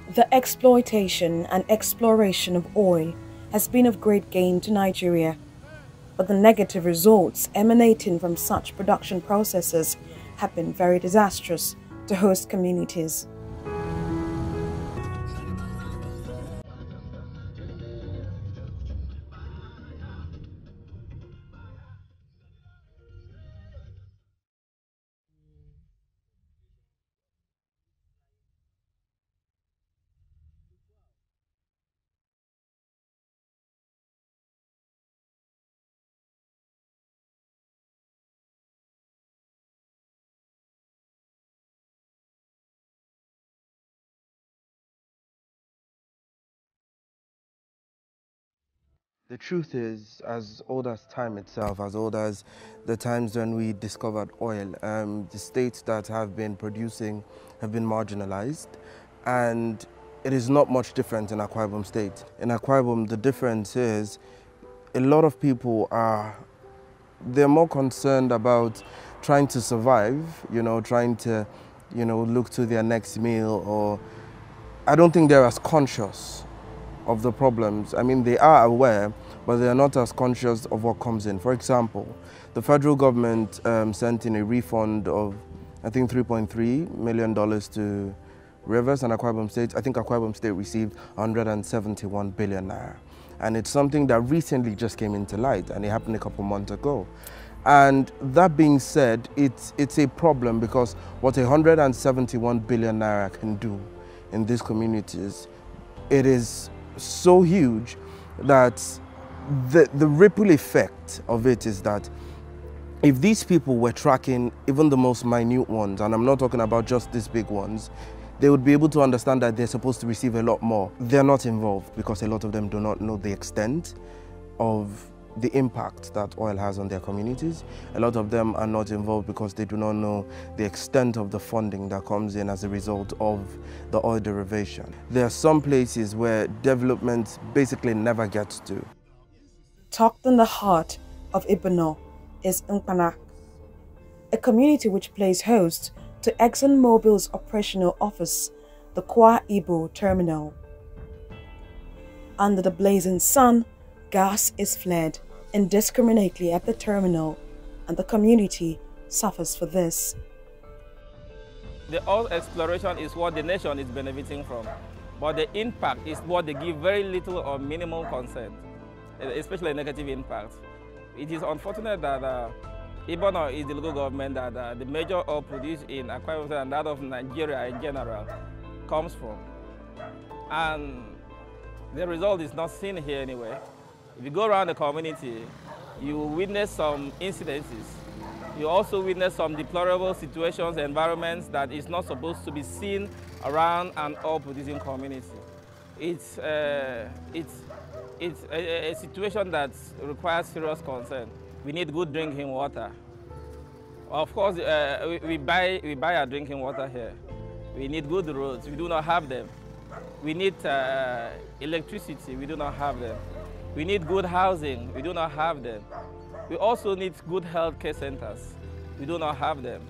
The exploitation and exploration of oil has been of great gain to Nigeria, but the negative results emanating from such production processes have been very disastrous to host communities. The truth is, as old as time itself, as old as the times when we discovered oil, the states that have been producing have been marginalized, and it is not much different in Akwa Ibom State. In Akwa Ibom, the difference is a lot of people they're more concerned about trying to survive, trying to, look to their next meal, or I don't think they're as conscious of the problems. I mean, they are aware, but they are not as conscious of what comes in. For example, the federal government sent in a refund of, I think, $3.3 million to Rivers and Akwa Ibom State. I think Akwa Ibom State received 171 billion naira. And it's something that recently just came into light, and it happened a couple months ago. And that being said, it's a problem, because what 171 billion naira can do in these communities, it is so huge that the ripple effect of it is that if these people were tracking even the most minute ones, and I'm not talking about just these big ones, they would be able to understand that they're supposed to receive a lot more. They're not involved because a lot of them do not know the extent of the impact that oil has on their communities. A lot of them are not involved because they do not know the extent of the funding that comes in as a result of the oil derivation. There are some places where development basically never gets to. Tucked in the heart of Ibeno is Nkpanak, a community which plays host to ExxonMobil's operational office, the Kwa Ibo terminal. Under the blazing sun, gas is flared indiscriminately at the terminal, and the community suffers for this. The oil exploration is what the nation is benefiting from, but the impact is what they give very little or minimal consent, especially negative impact. It is unfortunate that Ibeno is the local government that the major oil produced in Akwa Ibom and that of Nigeria in general comes from. And the result is not seen here anyway. If you go around the community, you witness some incidences. You also witness some deplorable situations, environments that is not supposed to be seen around an oil-producing community. It's a situation that requires serious concern. We need good drinking water. Of course, we buy our drinking water here. We need good roads. We do not have them. We need electricity. We do not have them. We need good housing. We do not have them. We also need good health care centers. We do not have them.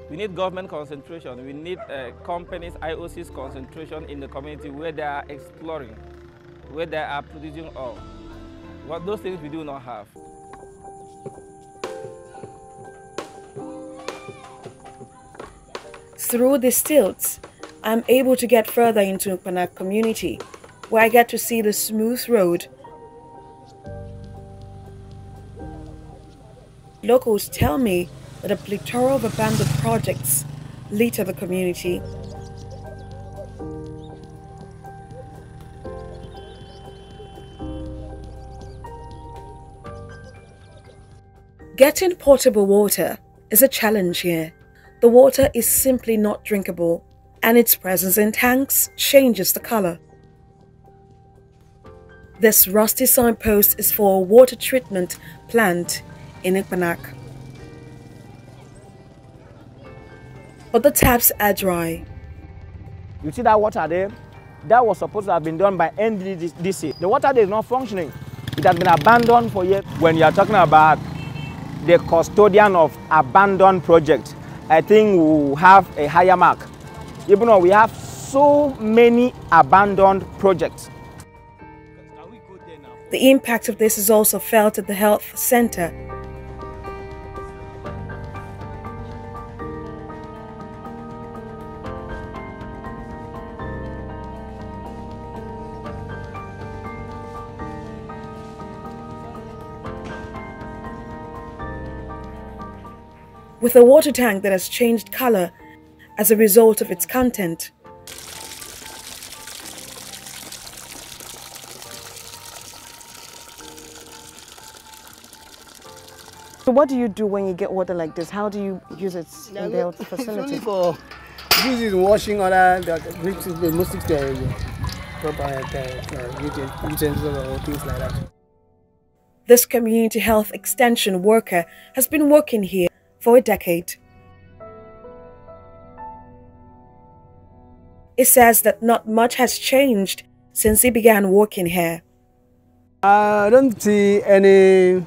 We need government concentration. We need companies, IOCs concentration in the community where they are exploring, where they are producing oil. But those things we do not have. Through the stilts, I'm able to get further into Nkpanak community, where I get to see the smooth road. Locals tell me that a plethora of abandoned projects litter the community. Getting potable water is a challenge here. The water is simply not drinkable, and its presence in tanks changes the color. This rusty signpost is for a water treatment plant in Nkpanak. But the taps are dry. You see that water there? That was supposed to have been done by NDDC. The water there is not functioning. It has been abandoned for years. When you are talking about the custodian of abandoned projects, I think we will have a higher mark. Even though we have so many abandoned projects. The impact of this is also felt at the health center. With a water tank that has changed color as a result of its content. So what do you do when you get water like this? How do you use it in the health facility? It's only for using washing other domestic proper utensils or things like that. This community health extension worker has been working here for a decade. It says that not much has changed since he began working here. I don't see any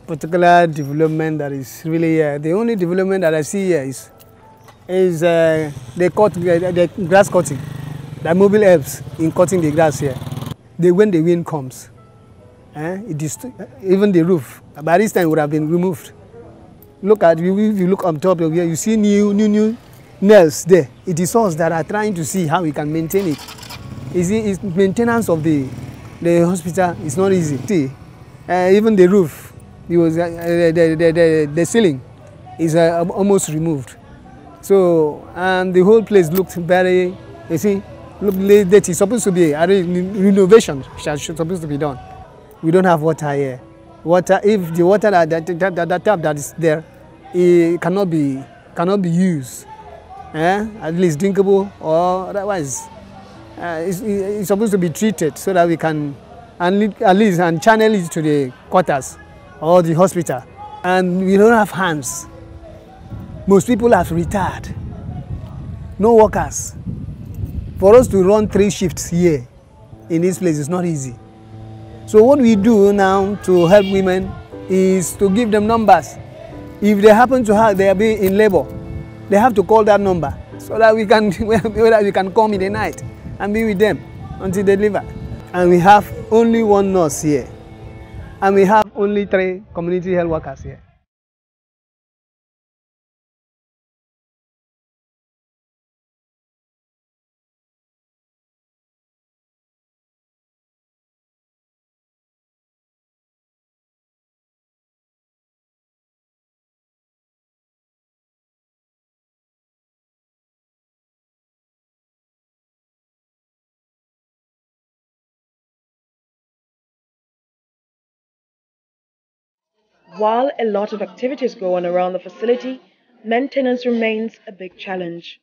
particular development that is really here. The only development that I see here is the grass cutting. The mobile helps in cutting the grass here. When the wind comes, even the roof by this time would have been removed. Look at, if you look on top of here, you see new nails there. It is us that are trying to see how we can maintain it. It's maintenance of the hospital is not easy. See, even the roof, the ceiling is almost removed. So, and the whole place looked very, you see, look dirty. It's supposed to be a renovation supposed to be done. We don't have water here. Water, if the water that tap that is there, it cannot be used, at least drinkable or otherwise. It's supposed to be treated so that we can at least channel it to the quarters or the hospital. And we don't have hands. Most people have retired. No workers. For us to run 3 shifts here in this place is not easy. So what we do now to help women is to give them numbers. If they happen to have, they be in labor, they have to call that number so that we can come in the night and be with them until they deliver. And we have only 1 nurse here, and we have only 3 community health workers here. While a lot of activities go on around the facility, maintenance remains a big challenge.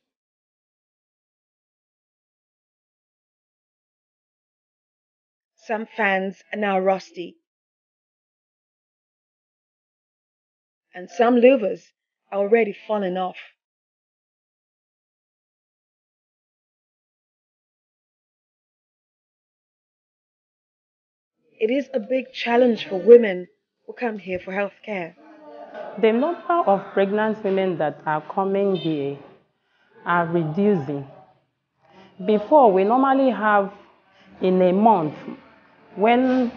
Some fans are now rusty, and some louvers are already falling off. It is a big challenge for women who come here for health care. The number of pregnant women that are coming here are reducing. Before, we normally have in a month, when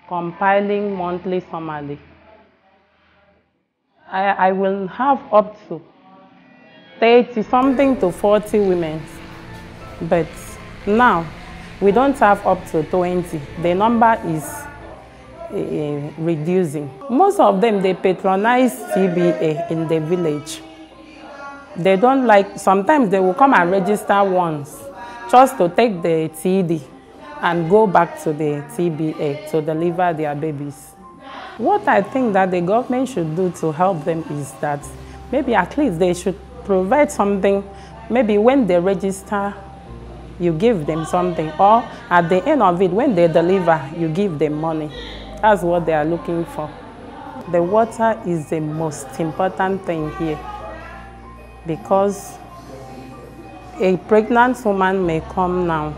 compiling monthly summary, I will have up to 30 something to 40 women. But now, we don't have up to 20. The number is reducing. Most of them, they patronize TBA in the village. They don't like, sometimes they will come and register once just to take the TD and go back to the TBA to deliver their babies. What I think that the government should do to help them is that maybe at least they should provide something. Maybe when they register, you give them something, or at the end of it, when they deliver, you give them money. That's what they are looking for. The water is the most important thing here, because a pregnant woman may come now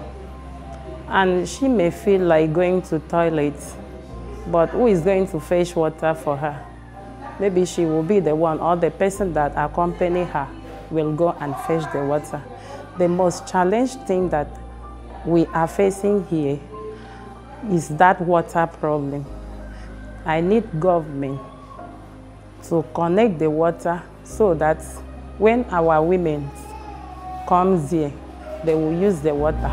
and she may feel like going to toilet, but who is going to fetch water for her? Maybe she will be the one, or the person that accompany her will go and fetch the water. The most challenging thing that we are facing here is that water problem. I need government to connect the water so that when our women come here, they will use the water.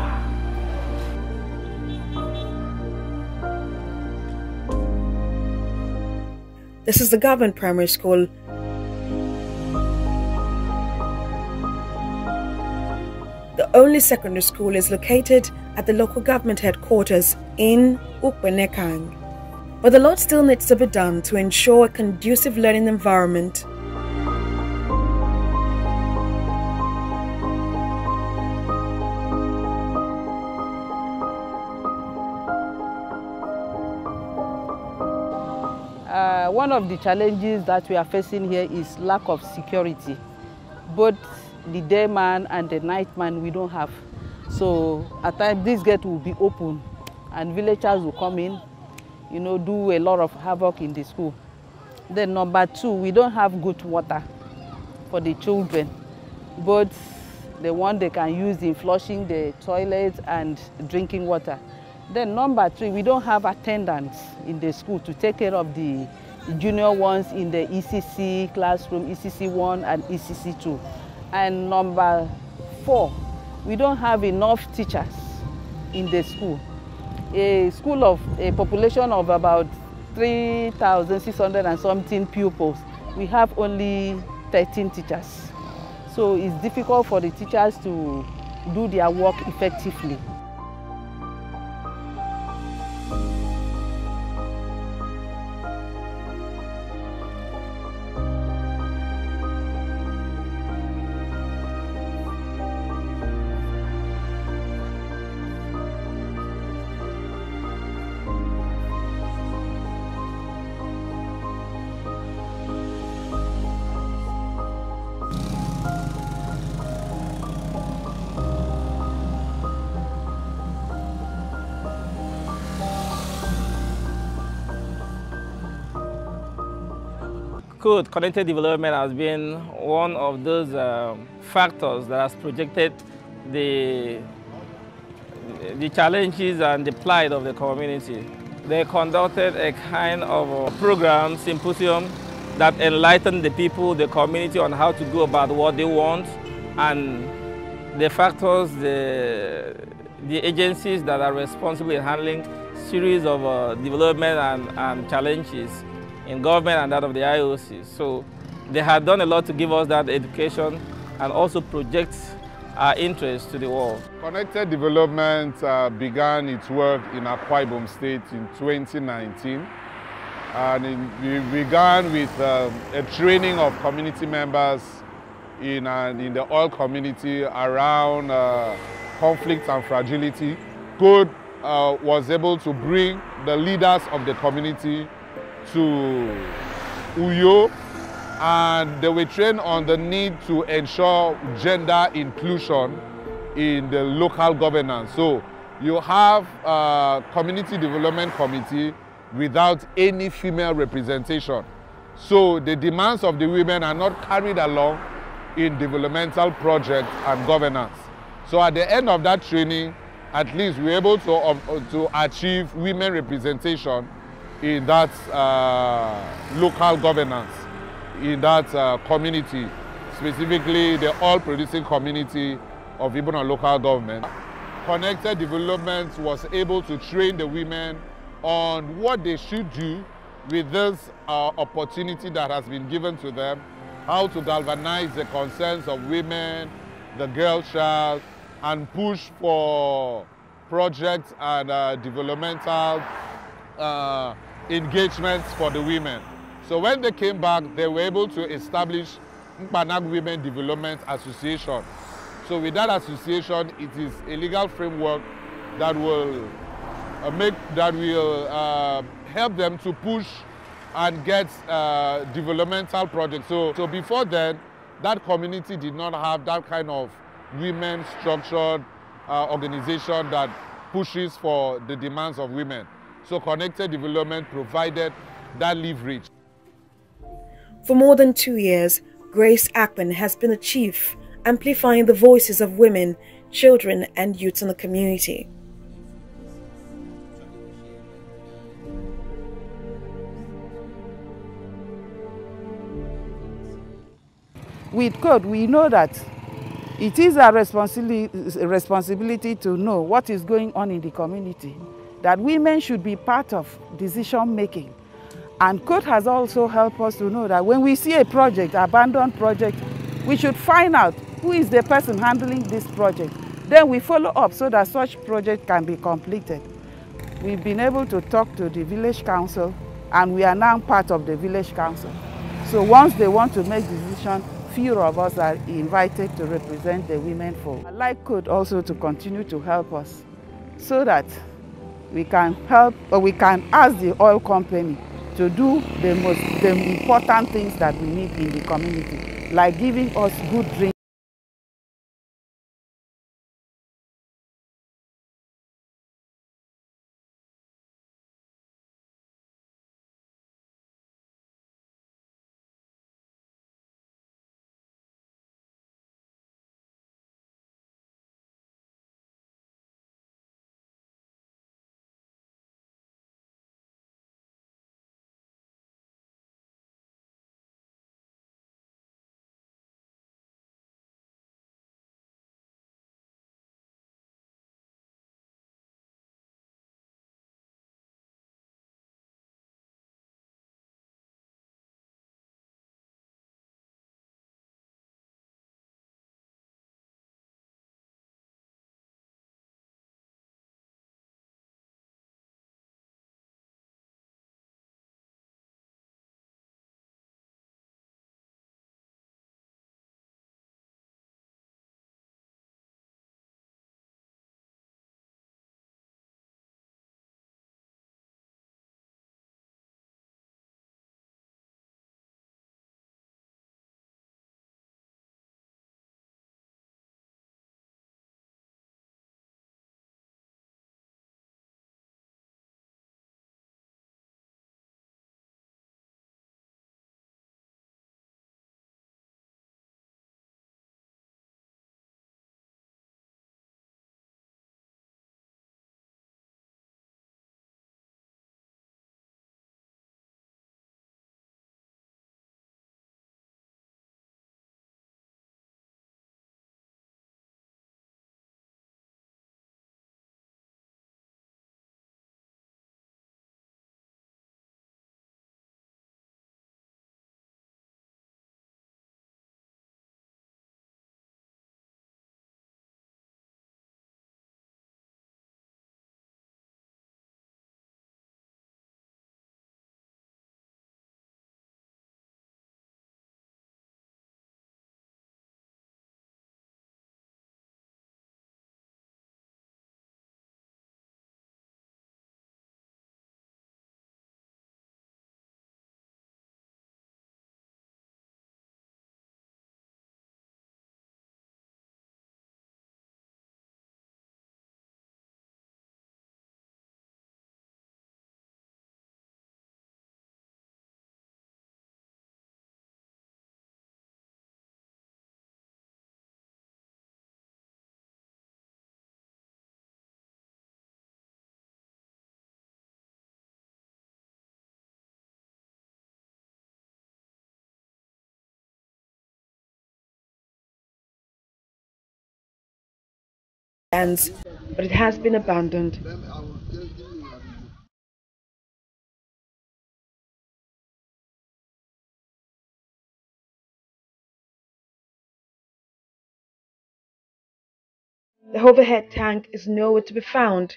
This is the government primary school. The only secondary school is located at the local government headquarters in Ukwenekang. But a lot still needs to be done to ensure a conducive learning environment. One of the challenges that we are facing here is lack of security. Both the day man and the night man we don't have. So at times this gate will be open and villagers will come in, do a lot of havoc in the school. Then number two, we don't have good water for the children. Both the one they can use in flushing the toilets and drinking water. Then number three, we don't have attendants in the school to take care of the junior ones in the ECC classroom, ECC 1 and ECC 2. And number four, we don't have enough teachers in the school. A school of a population of about 3,600 and something pupils, we have only 13 teachers. So it's difficult for the teachers to do their work effectively. Good connected development has been one of those factors that has projected the challenges and the plight of the community. They conducted a kind of program, symposium, that enlightened the people, the community on how to go about what they want and the factors, the agencies that are responsible in handling series of development and challenges in government and that of the IOC. So they had done a lot to give us that education and also project our interest to the world. Connected Development began its work in Akwa Ibom State in 2019. And we began with a training of community members in the oil community around conflict and fragility. Code was able to bring the leaders of the community to Uyo, and they were trained on the need to ensure gender inclusion in the local governance. So you have a community development committee without any female representation. So the demands of the women are not carried along in developmental projects and governance. So at the end of that training, at least we're able to achieve women representation in that local governance, in that community, specifically the oil-producing community of Ibeno local government. Connected Development was able to train the women on what they should do with this opportunity that has been given to them, how to galvanize the concerns of women, the girl child, and push for projects and developmental engagements for the women. So when they came back, they were able to establish Mpanag Women Development Association. So with that association, it is a legal framework that will help them to push and get developmental projects. So before then, that community did not have that kind of women structured organization that pushes for the demands of women. So Connected Development provided that leverage. For more than 2 years, Grace Akpan has been a chief amplifying the voices of women, children, and youth in the community. With code, we know that it is our responsibility to know what is going on in the community, that women should be part of decision making. And code has also helped us to know that when we see a project, abandoned project, we should find out who is the person handling this project. Then we follow up so that such project can be completed. We've been able to talk to the village council, and we are now part of the village council. So once they want to make decisions, few of us are invited to represent the women folk. I'd like code also to continue to help us so that we can help, or we can ask the oil company to do the important things that we need in the community, like giving us good drinks. But it has been abandoned. The overhead tank is nowhere to be found.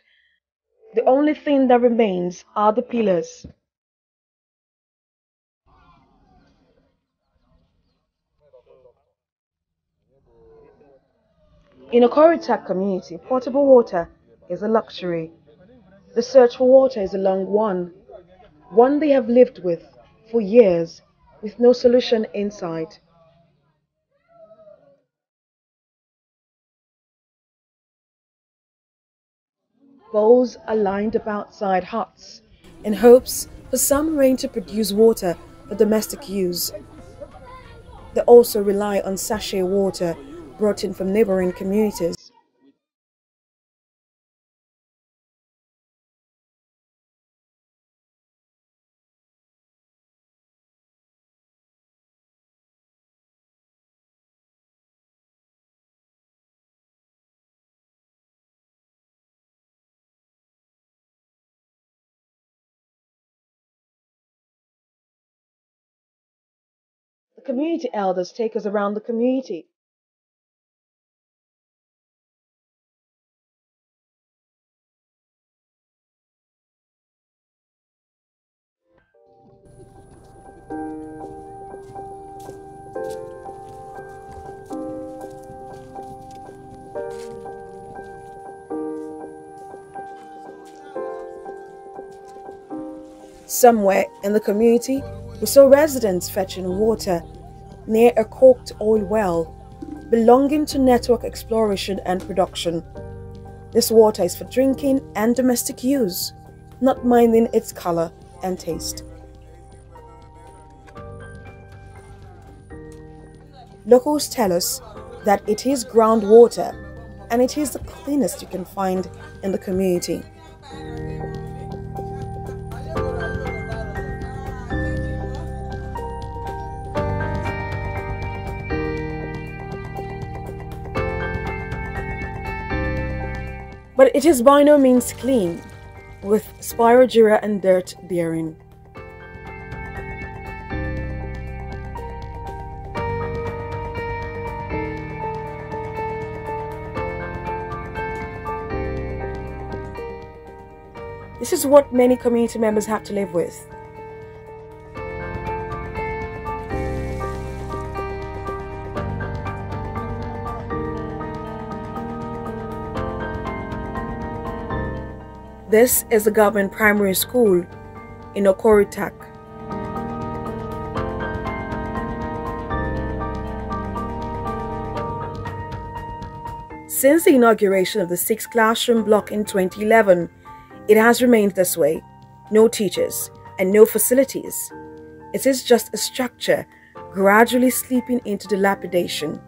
The only thing that remains are the pillars. In Okoritak community, potable water is a luxury. The search for water is a long one they have lived with for years, with no solution in sight. Bowls are lined up outside huts in hopes for some rain to produce water for domestic use. They also rely on sachet water brought in from neighboring communities. The community elders take us around the community. Somewhere in the community, we saw residents fetching water near a corked oil well belonging to Network Exploration and Production. This water is for drinking and domestic use, not minding its color and taste. Locals tell us that it is groundwater and it is the cleanest you can find in the community. But it is by no means clean, with spirogyra and dirt bearing. This is what many community members have to live with. This is the government primary school in Okoritak. Since the inauguration of the 6th classroom block in 2011, it has remained this way. No teachers and no facilities. It is just a structure gradually slipping into dilapidation.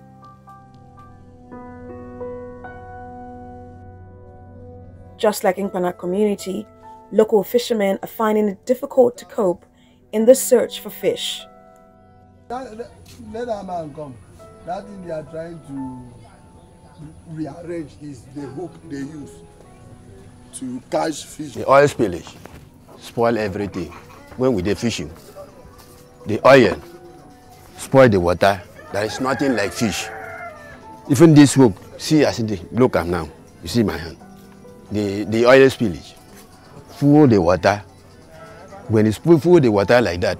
Just like in Panak community, local fishermen are finding it difficult to cope in the search for fish. Let that man come. That thing they are trying to rearrange is the hook they use to catch fish. The oil spillage spoil everything. When we dey fishing, the oil spoil the water. There is nothing like fish. Even this hook, see as it look am now. You see my hand. The oil spillage full the water. When it's full the water like that,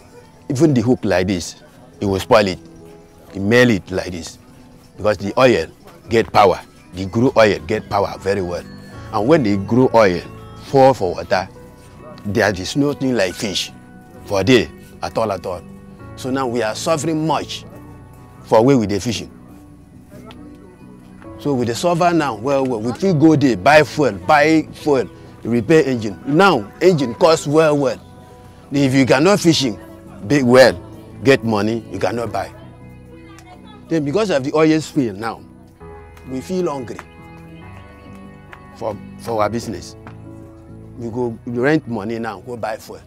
even the hook like this, it will spoil it. It mail it like this. Because the oil get power. The grow oil get power very well. And when the grow oil fall for water, there is nothing like fish for there at all at all. So now we are suffering much for where we dey fishing. So with the suffer now, well, we feel go there, buy fuel, repair engine. Now, engine costs well. If you cannot fishing, big well, get money, you cannot buy. Then because of the oil spill now, we feel hungry for our business. We go rent money now, go buy fuel,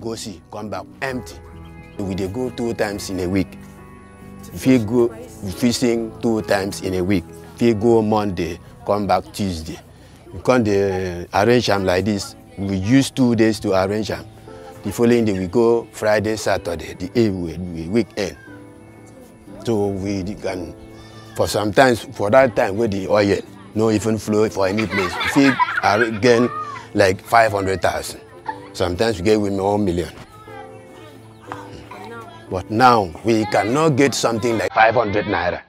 go see, come back empty. We dey go 2 times in a week. If you go fishing 2 times in a week, if you go Monday, come back Tuesday. We can't arrange them like this. We use 2 days to arrange them. The following day we go Friday, Saturday, the weekend. So we can, for sometimes, for that time where the oil no even flow for any place, we gain like 500,000. Sometimes we get with 1 million. But now we cannot get something like 500 naira.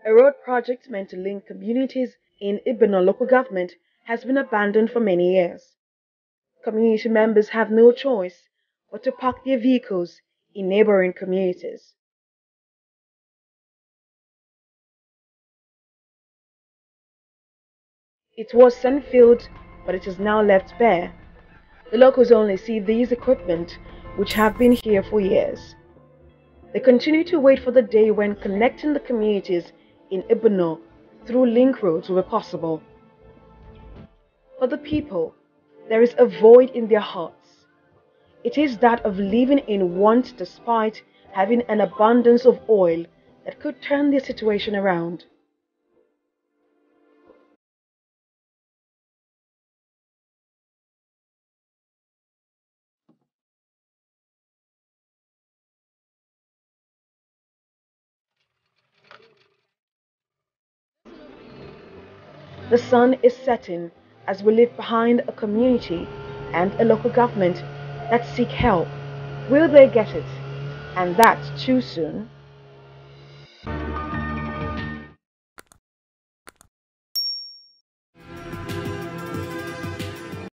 A road project meant to link communities in Ibeno local government has been abandoned for many years. Community members have no choice but to park their vehicles in neighboring communities. It was sun-filled, but it is now left bare. The locals only see these equipment, which have been here for years. They continue to wait for the day when connecting the communities in Ibeno through link roads will be possible. For the people, there is a void in their hearts. It is that of living in want despite having an abundance of oil that could turn their situation around. The sun is setting as we leave behind a community and a local government that seek help. Will they get it? And that too soon?